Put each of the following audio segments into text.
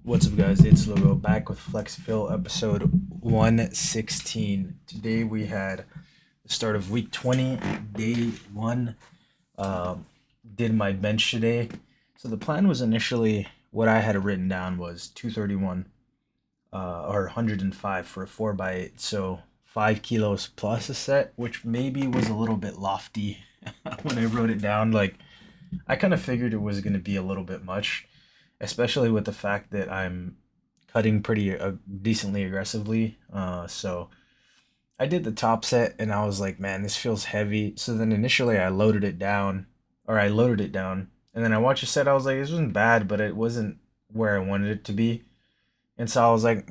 What's up, guys? It's Logo back with FlexiPill episode 116. Today we had the start of week 20, day one. Um, did my bench today. So the plan was initially what I had written down was 231 or 105 for a 4 by 8. So 5 kilos plus a set, which maybe was a little bit lofty when I wrote it down. Like, I kind of figured it was going to be a little bit much, especially with the fact that I'm cutting pretty decently aggressively. So I did the top set and I was like, man, this feels heavy. So then initially I loaded it down, and then I watched the set. I was like, this wasn't bad, but it wasn't where I wanted it to be. And so I was like,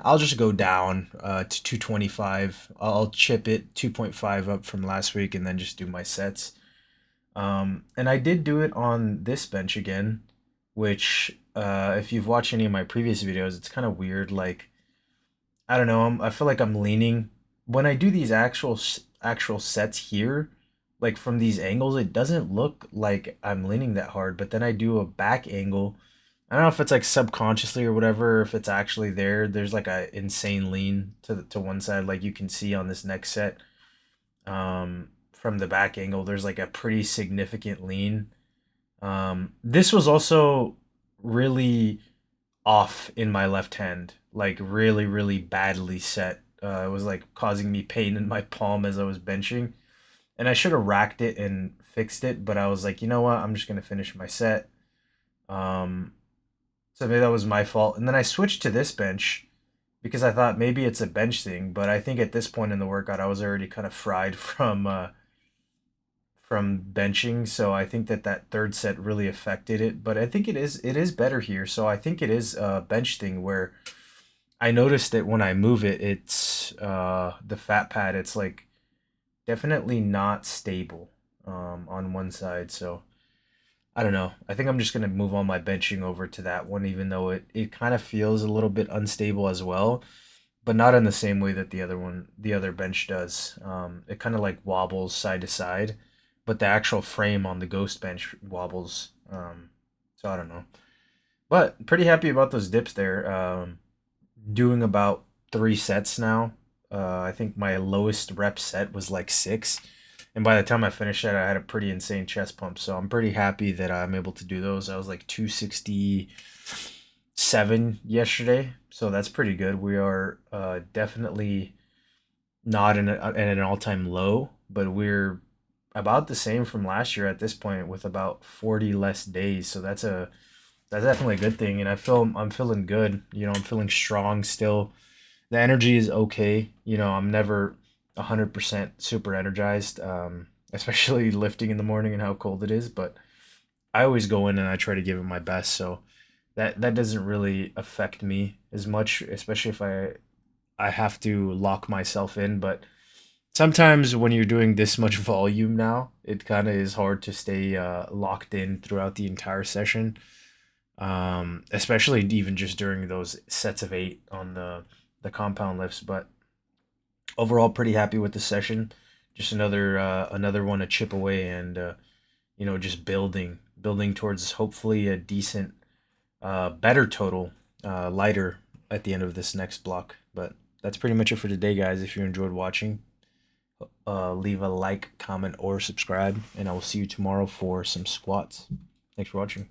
I'll just go down to 225. I'll chip it 2.5 up from last week and then just do my sets. And I did do it on this bench again, which, if you've watched any of my previous videos, it's kind of weird. Like, I don't know, I feel like I'm leaning when I do these actual sets here, like from these angles, it doesn't look like I'm leaning that hard. But then I do a back angle. I don't know if it's like subconsciously or whatever, if it's actually there. There's like a insane lean to one side, like you can see on this next set. From the back angle, there's like a pretty significant lean. This was also really off in my left hand, like really, really badly set. It was like causing me pain in my palm as I was benching. And I should have racked it and fixed it, but I was like, you know what? I'm just gonna finish my set. Um, so maybe that was my fault. And then I switched to this bench because I thought maybe it's a bench thing, but I think at this point in the workout, I was already kind of fried from benching, so I think that that third set really affected it. But I think it is better here. So I think it is a bench thing where I noticed that when I move it, it's the fat pad. It's like definitely not stable on one side. So I don't know. I think I'm just gonna move all my benching over to that one, even though it kind of feels a little bit unstable as well, but not in the same way that the other bench does. It kind of like wobbles side to side, but the actual frame on the Ghost bench wobbles. So I don't know, but pretty happy about those dips there. Doing about 3 sets now. I think my lowest rep set was like 6, and by the time I finished that, I had a pretty insane chest pump. So I'm pretty happy that I'm able to do those. I was like 267 yesterday, so that's pretty good. We are definitely not in an all-time low, but we're about the same from last year at this point with about 40 less days. So that's definitely a good thing, and I'm feeling good. I'm feeling strong still. The energy is okay. I'm never 100% super energized, especially lifting in the morning and how cold it is, but I always go in and I try to give it my best. So that doesn't really affect me as much, especially if I have to lock myself in. But sometimes when you're doing this much volume now, it kind of is hard to stay locked in throughout the entire session, especially even just during those sets of 8 on the compound lifts. But overall, pretty happy with the session. Just another one to chip away, and just building towards hopefully a decent, better total, lighter at the end of this next block. But that's pretty much it for today, guys. If you enjoyed watching, leave a like, comment, or subscribe, and I will see you tomorrow for some squats. Thanks for watching.